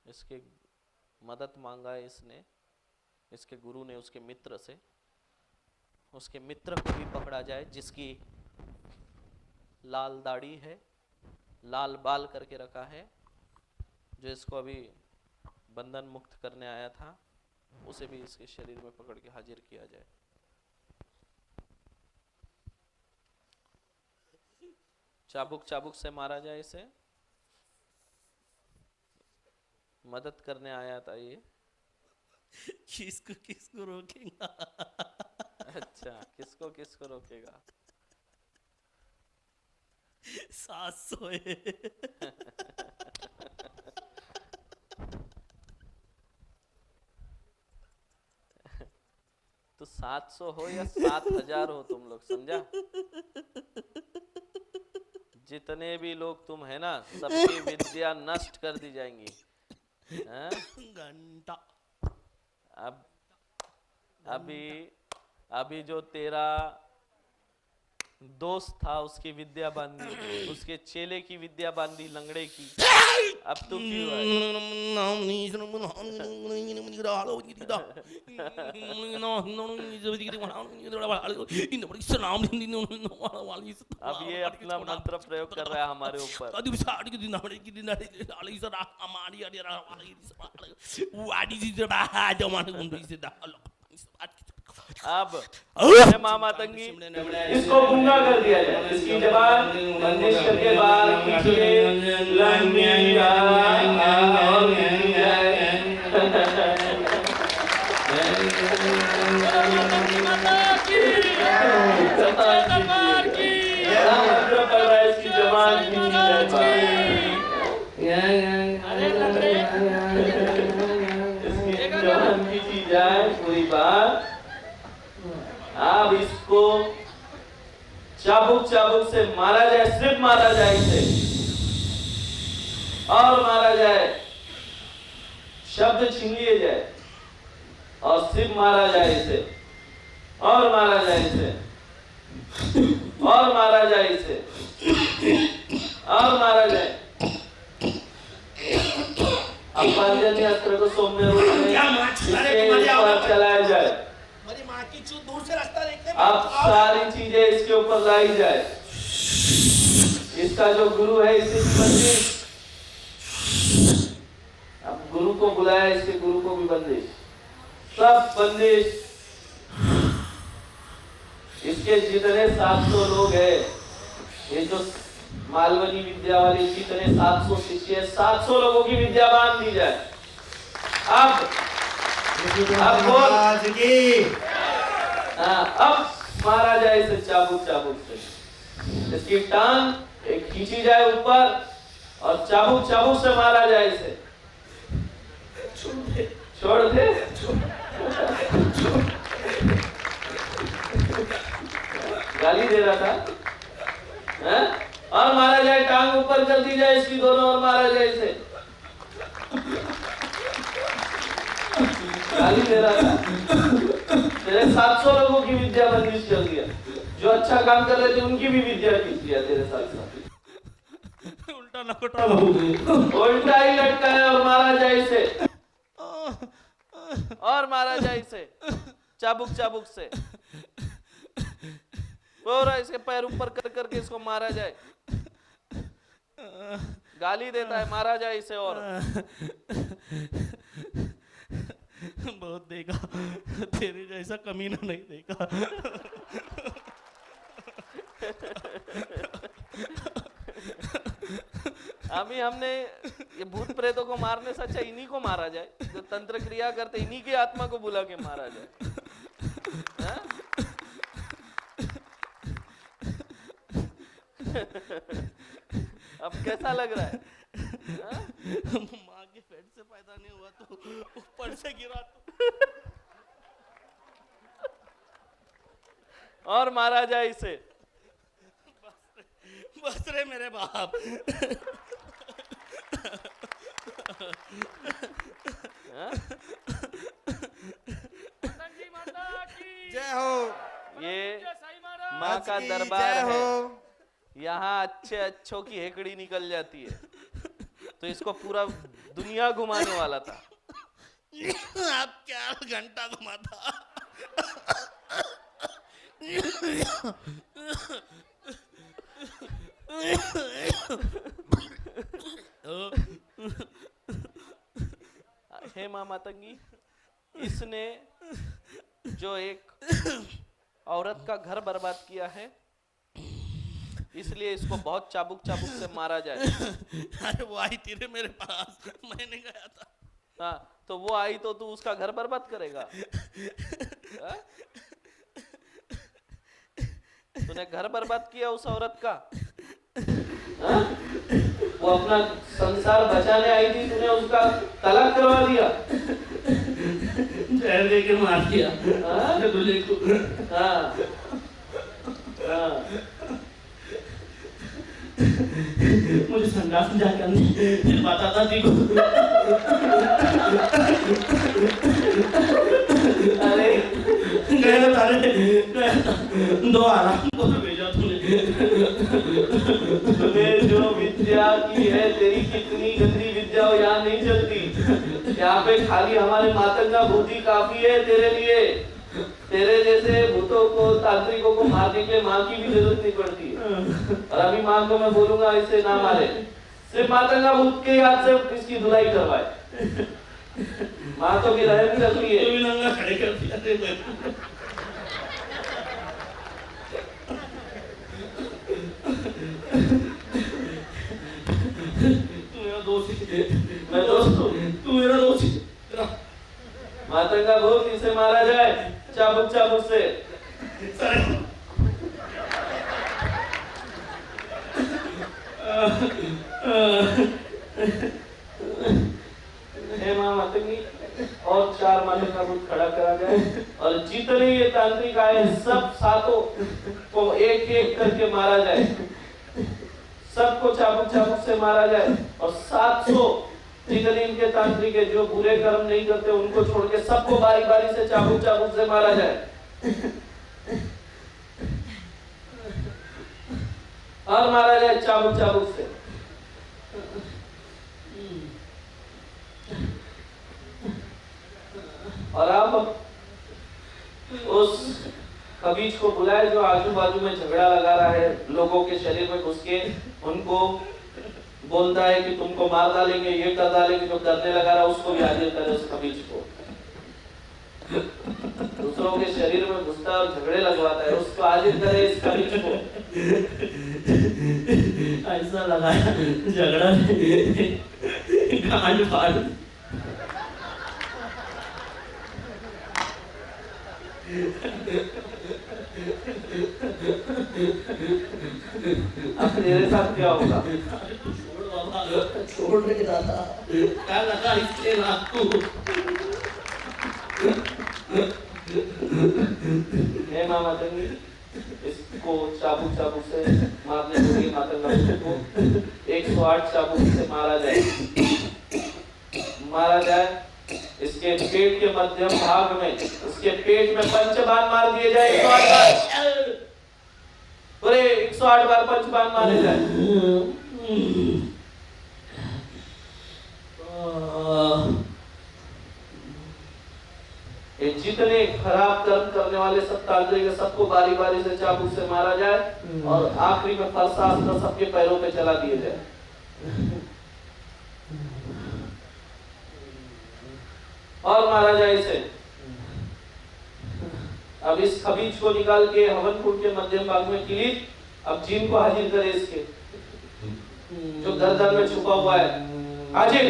इसके मदद मांगा है इसने, इसके गुरु ने उसके मित्र से। उसके मित्र को भी पकड़ा जाए जिसकी लाल दाढ़ी है, लाल बाल करके रखा है, जो इसको अभी बंधन मुक्त करने आया था, उसे भी इसके शरीर में पकड़ के हाजिर किया जाए। चाबुक चाबुक से मारा जाए इसे। मदद करने आया था ये। किसको किसको रोकेगा? अच्छा, किसको किसको रोकेगा? 700 है। तो 700 हो या 7000 हो, तुम लोग समझा? जितने भी लोग तुम है ना, सबकी विद्या नष्ट कर दी जाएंगी। घंटा। अब अभी जो तेरा दोस्त था उसकी विद्या बांधी, उसके चेले की विद्या बांधी, लंगड़े की। अब तू क्यों है? अब ये अपना मंत्र प्रयोग कर रहा है हमारे ऊपर। अब माँ मातंगी इसको गूंगा कर दिया जाए, इसकी जबान बंदिश करके बाल खींचिए, इसकी जबान खींची जाए पूरी बात। अब इसको चाबुक चाबुक से मारा जाए, सिर्फ मारा जाए इसे, और मारा जाए, शब्द छीन लिए जाए, और सिर्फ मारा जाए इसे, और मारा जाए इसे, और मारा जाए इसे, और मारा जाए। अब पांचजन्य अस्त्र को सौम्य रूप में चलाया जाए। दूर से रास्ता देखते हैं। अब सारी चीजें इसके ऊपर लाई जाए। इसका जो गुरु है इसे बंदिश, अब गुरु को बुलाया, इसके गुरु को भी बंदिश, सब बंदिश। इसके जितने 700 लोग हैं, ये जो मालवनी विद्या वाले जितने 700 शिष्य, 700 लोगों की विद्या बांध दी जाए। अब अब मारा जाए इसे चाबुक चाबुक से। इसकी टांग एक खींची जाए ऊपर, और चाबुक चाबुक से मारा जाए इसे। छोड़ दे। गाली दे रहा था, है? और मारा जाए, टांग ऊपर कर दी जाए इसकी दोनों, और मारा जाए इसे। गाली दे रहा था। तेरे 700 लोगों की विद्या बंदिश कर दिया, जो अच्छा काम कर रहे थे उनकी भी विद्या खींच दिया तेरे साथ साथ। उल्टा लपटा, उल्टा ही लटकाया, और मारा जाए इसे, और मारा जाए इसे चाबुक चाबुक से। पूरा इसके पैर ऊपर कर करके इसको मारा जाए। गाली देता है, मारा जाए इसे। और बहुत देखा, तेरे जैसा कमीना नहीं देखा। अभी हमने ये भूत प्रेतों को मारने से अच्छा इन्हीं को मारा जाए, जो तंत्र क्रिया करते, इन्हीं की आत्मा को बुला के मारा जाए। अब कैसा लग रहा है? माँ के पेट से पैदा नहीं हुआ तो ऊपर से गिरा तो। और मारा जाए इसे। बस रे मेरे बाप। जय हो। ये माँ का दरबार है, यहाँ अच्छे अच्छों की हेकड़ी निकल जाती है। तो इसको पूरा दुनिया घुमाने वाला था। आप 4 घंटा घुमाता। हे माँ मातंगी, इसने जो एक औरत का घर बर्बाद किया है, इसलिए इसको बहुत चाबुक चाबुक से मारा जाए। अरे वो आई थी रे मेरे पास, मैंने गया था। हाँ, तो वो आई तो तू उसका घर बर्बाद करेगा? हाँ? तूने घर बर्बाद किया उस औरत का? हाँ? वो अपना संसार बचाने आई थी, तूने उसका तलाक करवा दिया। जहर दे के मार दिया। हाँ? दूल्हे को। हाँ, हाँ। मुझे संडास में जाकर फिर बताता थी को। अरे गया तारे 2 आराम को भेजा तूने। तूने जो विद्या की है, तेरी कितनी गंदी विद्या हो, यहाँ नहीं चलती। यहाँ पे खाली हमारे मातंगा भूति काफी है तेरे लिए। तेरे जैसे भूतों को, तांत्रिकों को मारने के लिए माँ की भी जरूरत नहीं पड़ती है। और अभी माँ को मैं बोलूंगा इसे ना मारे, सिर्फ मातंगा भूत के हाथ से इसकी धुलाई करवाए। माँ तो की रहम भी रख ली है। तो भी नंगा खड़े कर दिया थे। तू मेरा दोस्त है। मैं दोस्त हूँ। तू मेरा दोस्त है। मातंगा भूत, इसे मारा जाए चाबुक चाबुक से। हे माँ मातंगी, और 4 मातंगा भूत खड़ा करा जाए, और जितने ये तांत्रिक आए सब सातों को एक एक करके मारा जाए। सबको चाबुक चाबुक से मारा जाए, और 700 जितने इनके तांत्रिक है जो बुरे कर्म नहीं करते उनको छोड़ के सबको बारी बारी से चाबुक चाबुक से मारा जाए। और मारा जाए चाबुक चाबुक से। और अब उस खबीज को बुलाए जो आजू बाजू में झगड़ा लगा रहा है, लोगों के शरीर में घुस के उनको बोलता है कि तुमको मार डालेंगे, ये कर डालेंगे। जो करने लगा रहा उसको भी हाजिर करे, उस खबीज को। दूसरों के शरीर में घुसता है और झगड़े लगवाता है, उसको हाजिर करे, इस खबीज को। ऐसा लगाया झगड़ा गांड फाड़। अब तेरे साथ क्या होगा? छोड़ रहे दादा, क्या लगा इसके रात को। हे माँ मातंगी, इसको चाबुक चाबुक से मारने के लिए मातंगा को 108 चाबुक से मारा जाए। इसके पेट के मध्यम भाग में, इसके पेट में पंचबाण मार दिए जाए। 108 बार, पूरे 108 बार पंचबाण मारे जाए। ये जितने खराब कर्म करने वाले सब तांत्रिक, सबको बारी बारी से चाबुक से मारा जाए, और आखिरी में फरसा सबके पैरों पे चला दिए जाए। और मारा जाए इसे। अब इस खबीज को निकाल के हवन कुंड के मध्यम भाग में किलीच, अब जिन को हाजिर करे, इसके जो गर्दन में छुपा हुआ है, हाजिर।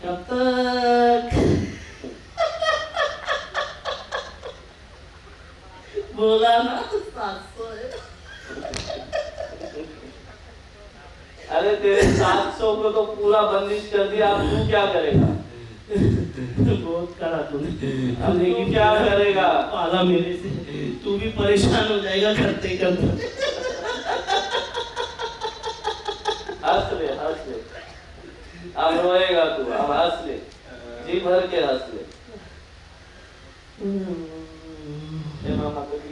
कब तक बोला ना 700 है। अरे तेरे 700 को तो पूरा बंदिश कर दिया, अब तू क्या करेगा? बहुत करा तूने। अब तू क्या करेगा? पाला मेरे से, तू भी परेशान हो जाएगा करते करते। हंस ले, हंस ले। अब रोएगा तू, अब हंस ले, जी भर के हंस ले। हे माँ मातंगी,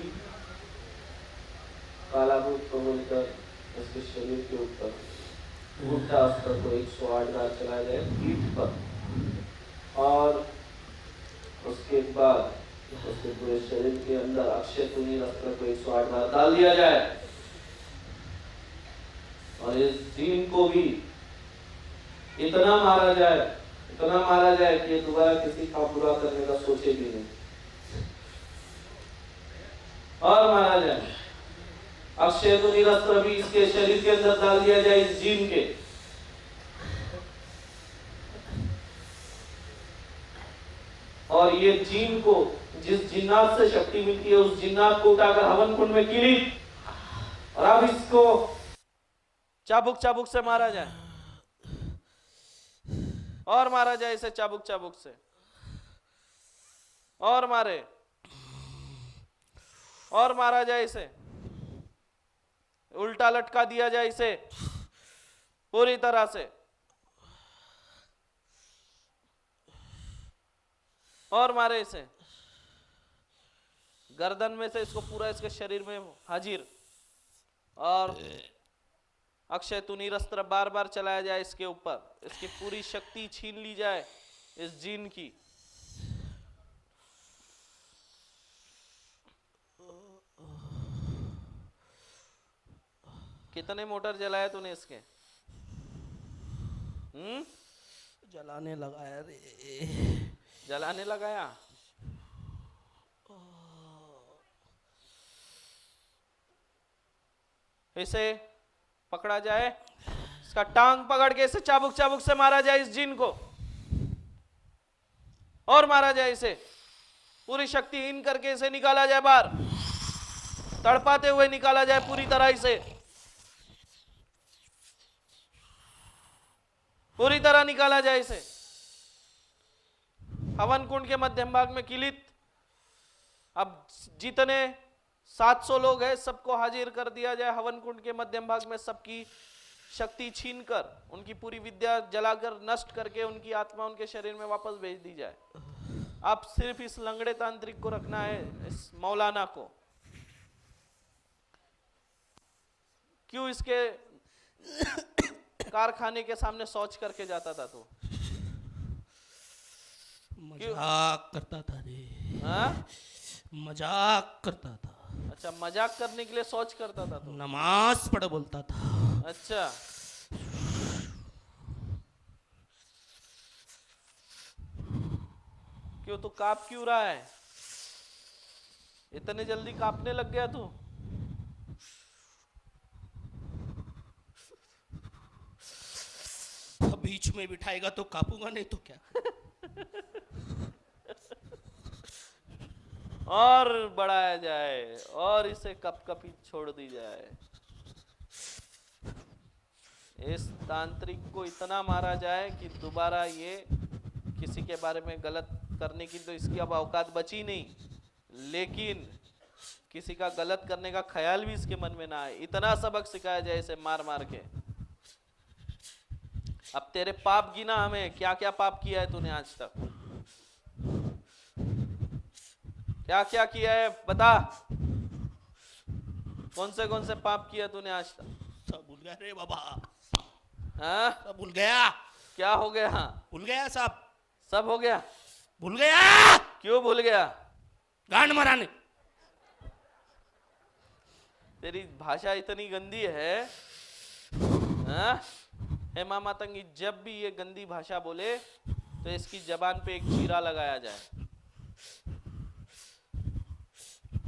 बोलकर उसके शरीर के ऊपर उल्टा अस्त्र को 108 बार चलाया जाए पीठ पर, और उसके बाद उसके पूरे शरीर के अंदर अक्षय तुनी अस्त्र को 108 बार डाल दिया जाए, और इस जीन को भी इतना मारा जाए कि दोबारा किसी का बुरा करने का सोचे भी नहीं, और मारा जाए। अक्षय तुनी अस्त्र भी इसके शरीर के अंदर डाल दिया जाए इस जीन के, और ये जीन को जिस जिन्नात से शक्ति मिलती है उस जिन्नात को उठाकर हवन कुंड में कीली, और अब इसको चाबुक से मारा जाए, और मारा जाए इसे चाबुक से, और मारे, और मारा जाए इसे, उल्टा लटका दिया जाए इसे पूरी तरह से, और मारे इसे गर्दन में से इसको पूरा इसके शरीर में हाजिर, और अक्षय तुनी अस्त्र बार बार चलाया जाए इसके ऊपर, इसकी पूरी शक्ति छीन ली जाए इस जीन की। कितने मोटर जलाया तूने इसके? जलाने लगाया रे, जलाने लगाया। इसे पकड़ा जाए, इसका टांग पकड़ के इसे चाबुक से मारा जाए इस जिन को, और मारा जाए इसे पूरी शक्तिहीन करके इसे निकाला जाए बाहर, तड़पाते हुए निकाला जाए पूरी तरह इसे, पूरी तरह निकाला जाए इसे। हवन कुंड के मध्यम भाग में किलित, अब जितने 700 लोग हैं सबको हाजिर कर दिया जाए हवन कुंड के मध्यम भाग में, सबकी शक्ति छीनकर उनकी पूरी विद्या जलाकर नष्ट करके उनकी आत्मा उनके शरीर में वापस भेज दी जाए। अब सिर्फ इस लंगड़े तांत्रिक को रखना है, इस मौलाना को। क्यों इसके कारखाने के सामने शौच करके जाता था तू? मजाक करता था रे। हाँ? मजाक करता था। अच्छा, मजाक करने के लिए शौच करता था तू? नमाज पढ़ बोलता था। अच्छा, क्यों तू कांप क्यों रहा है? इतने जल्दी कांपने लग गया तू? बीच में बिठाएगा तो कांपूंगा, नहीं तो क्या। और बढ़ाया जाए और इसे कपकपी छोड़ दी जाए। इस तांत्रिक को इतना मारा जाए कि दोबारा ये किसी के बारे में गलत करने की तो इसकी अब औकात बची नहीं, लेकिन किसी का गलत करने का ख्याल भी इसके मन में ना आए। इतना सबक सिखाया जाए इसे मार मार के। अब तेरे पाप गिना हमें, क्या क्या पाप किया है तूने आज तक, क्या क्या किया है बता। कौन से पाप किया तूने आज तक? सब भूल गया रे बाबा। हाँ? सब भूल गया। क्या हो गया? भूल गया सब हो गया। भूल गया। क्यों भूल गया? गांड मराने। तेरी भाषा इतनी गंदी है। हाँ? हेमा मातंगी जब भी ये गंदी भाषा बोले तो इसकी जबान पे एक चीरा लगाया जाए।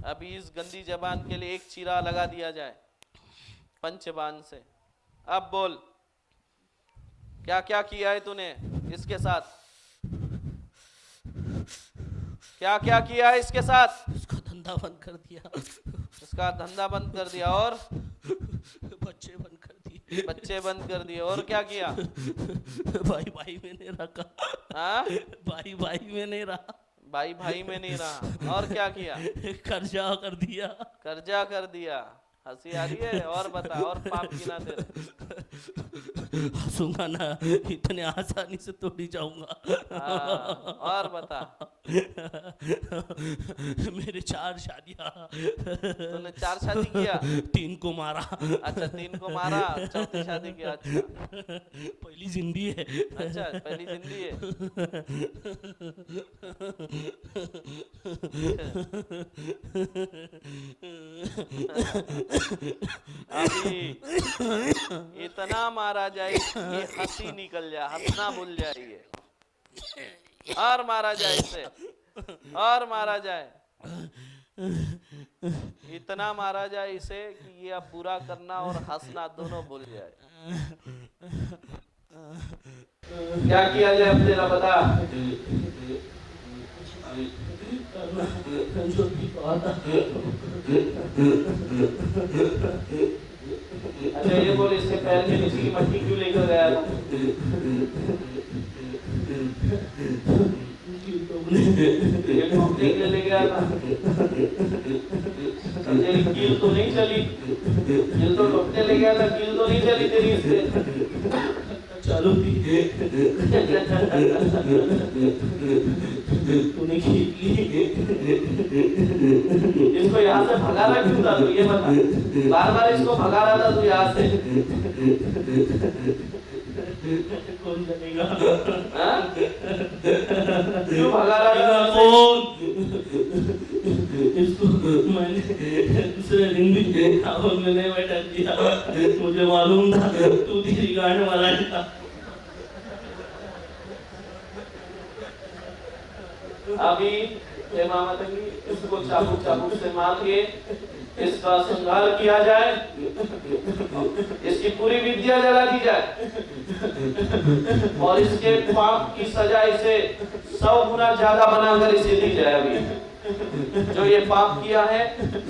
अभी इस गंदी जबान के लिए एक चीरा लगा दिया जाए पंचबाण से। अब बोल, क्या क्या किया है तूने इसके साथ? क्या क्या किया है इसके साथ? इसका धंधा बंद कर दिया। इसका धंधा बंद कर दिया और बच्चे बंद कर दिए। बच्चे बंद कर दिए और क्या किया? भाई भाई में नहीं रखा। हाँ? भाई भाई में नहीं रहा। भाई भाई में नहीं रहा। और क्या किया? कर्जा कर दिया। कर्जा कर दिया। हंसी आ रही है? और बता, और पाप गिना तेरे। हंसूंगा ना, इतने आसानी से तोड़ी जाऊंगा। हाँ, और बता। मेरे 4 शादियां। तूने 4 शादी किया? 3 को मारा। अच्छा, 3 को मारा, चौथी शादी किया। अच्छा पहली जिंदगी है। अच्छा, पहली जिंदगी है। अभी इतना मारा जाए ये हंसी निकल जाए, हंसना भूल जाइए। और मारा जाए इसे, और मारा जाए, इतना मारा जाए इसे कि ये अब बुरा करना और हंसना दोनों भूल जाए। क्या किया जाए अब तेरा बता। अच्छा ये बोल, इसके पैर के नीचे की मट्टी क्यों लेकर गया था? ये ठोकने के लिए ले गया था। तेरी कील तो नहीं चली, कील तो ठोकने ले गया था, कील तो नहीं चली तेरी इससे। चालू थी। तूने खींच ली। इसको यहाँ से भगा रहा क्यों था तू, ये बता। बार बार इसको भगा रहा था तू यहाँ से। कौन जानेगा? क्यों भगा रहा था? कौन? इसको मैंने दूसरे दिन भी हवन में नहीं बैठा दिया। मुझे मालूम था तू तेरी गांड मारा था। अभी मामा तंगी इसको चाबुक चाबुक से मार के इसका संहार किया जाए, इसकी पूरी विद्या जला दी जाए और इसके पाप की सजा इसे 100 गुना ज्यादा बनाकर इसे दी जाए। अभी जो ये पाप किया है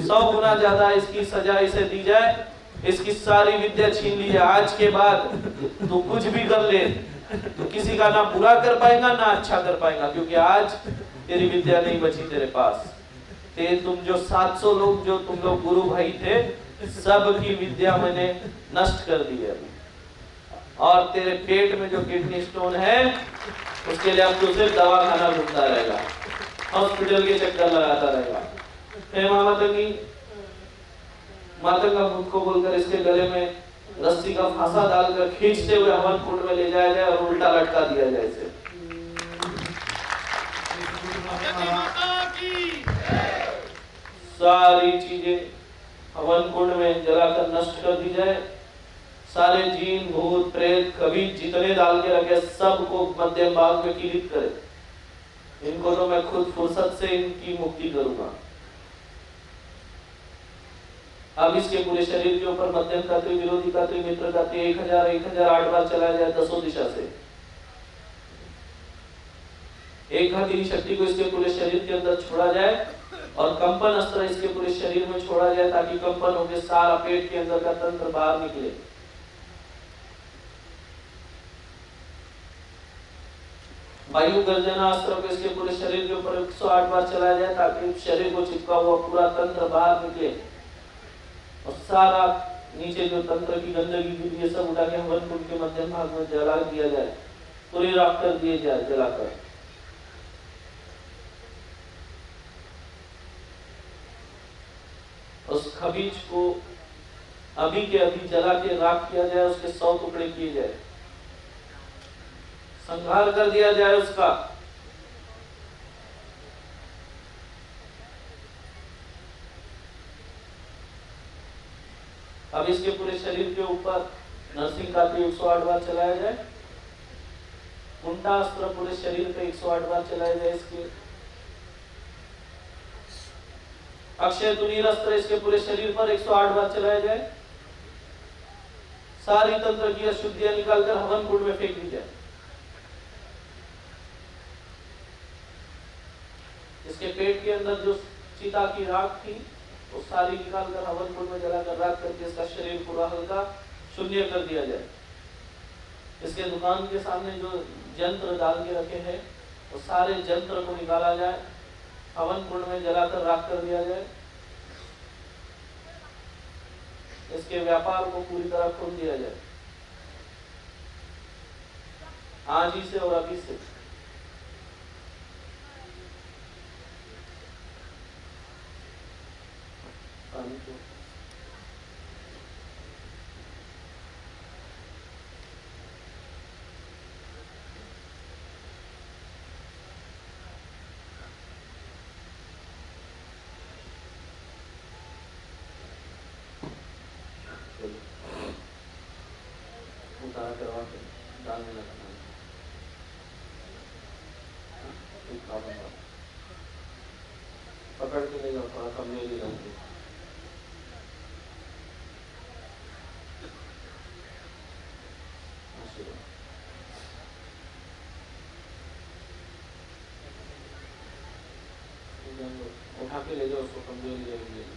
100 गुना ज्यादा इसकी सजा इसे दी जाए, इसकी सारी विद्या छीन ली जाए। आज के बाद तू कुछ भी कर ले तो किसी का ना बुरा कर पाएगा ना अच्छा कर पाएगा, क्योंकि आज तेरी विद्या नहीं बची तेरे पास। तुम जो 700 लोग जो तुम लोग गुरु भाई थे, सब की विद्या मैंने नष्ट कर दी है। और तेरे पेट में जो किडनी स्टोन है उसके लिए अब तू सिर्फ दवा खाना घूमता रहेगा, हॉस्पिटल के चक्कर लगाता रहेगा। हे माता का मुख को बोलकर इसके गले में रस्सी का फांसा डालकर खींचते हुए हवन कुंड में ले जाया जाए और उल्टा लटका दिया जाए इसे। सारी चीजें हवन कुंड में जलाकर नष्ट कर दी जाए। सारे जीन भूत प्रेत कभी जितने डाल के रखे सबको मध्यम भाग में कीलित करे। इनको तो मैं खुद फुर्सत से इनकी मुक्ति करूंगा। अब इसके पूरे शरीर के ऊपर मध्यम का त्रि, विरोधी का त्रि, मित्र का त्रि 1008 बार चलाया जाए 10 दिशा से। एक हाथी शक्ति को इसके पूरे शरीर के अंदर छोड़ा जाए और कंपन अस्त्र इसके पूरे शरीर में छोड़ा जाए ताकि कंपन होकर सारा पेट के अंदर का तंत्र बाहर निकले। वायु गर्जना अस्त्र को इसके पूरे शरीर के ऊपर 108 बार चलाया जाए ताकि शरीर को चिपका हुआ पूरा तंत्र बाहर निकले और सारा नीचे जो तंत्र की गंदगी ये सब उठा के हवन कुंड के मध्यम भाग में जला दिया जाए, पूरी राख कर दिए जाए जलाकर। उस खबीज को अभी के अभी जला के राख किया जाए, उसके 100 टुकड़े किए जाए, संहार कर दिया जाए उसका। अब इसके पूरे शरीर के ऊपर नरसिंह का 108 बार चलाया जाए, कुंडा अस्त्र पूरे शरीर पे 108 बार चलाया जाए इसके, अक्षय तुनीर अस्त्र इसके पूरे शरीर पर 108 बार चलाया जाए, सारी तंत्र की अशुद्धियां निकालकर हवन कुंड में फेंक दी जाए। इसके पेट के अंदर जो चिता की राख थी वो सारी निकालकर हवन कुंड में जलाकर राख करके इसका शरीर पूरा हल्का शून्य कर दिया जाए। इसके दुकान के सामने जो यंत्र डाल के रखे हैं वो सारे यंत्र को निकाला जाए, हवन कुंड में जलाकर राख कर दिया जाए। इसके व्यापार को पूरी तरह खोल दिया जाए। आज ही से और अभी से। पानी को उतारा करवा के डालने लगा पानी। एक काबन का पकड़ के ले जाओ, थोड़ा कमजोरी लगती है। उठा के ले जाओ, उसको कमजोरी लगेगी।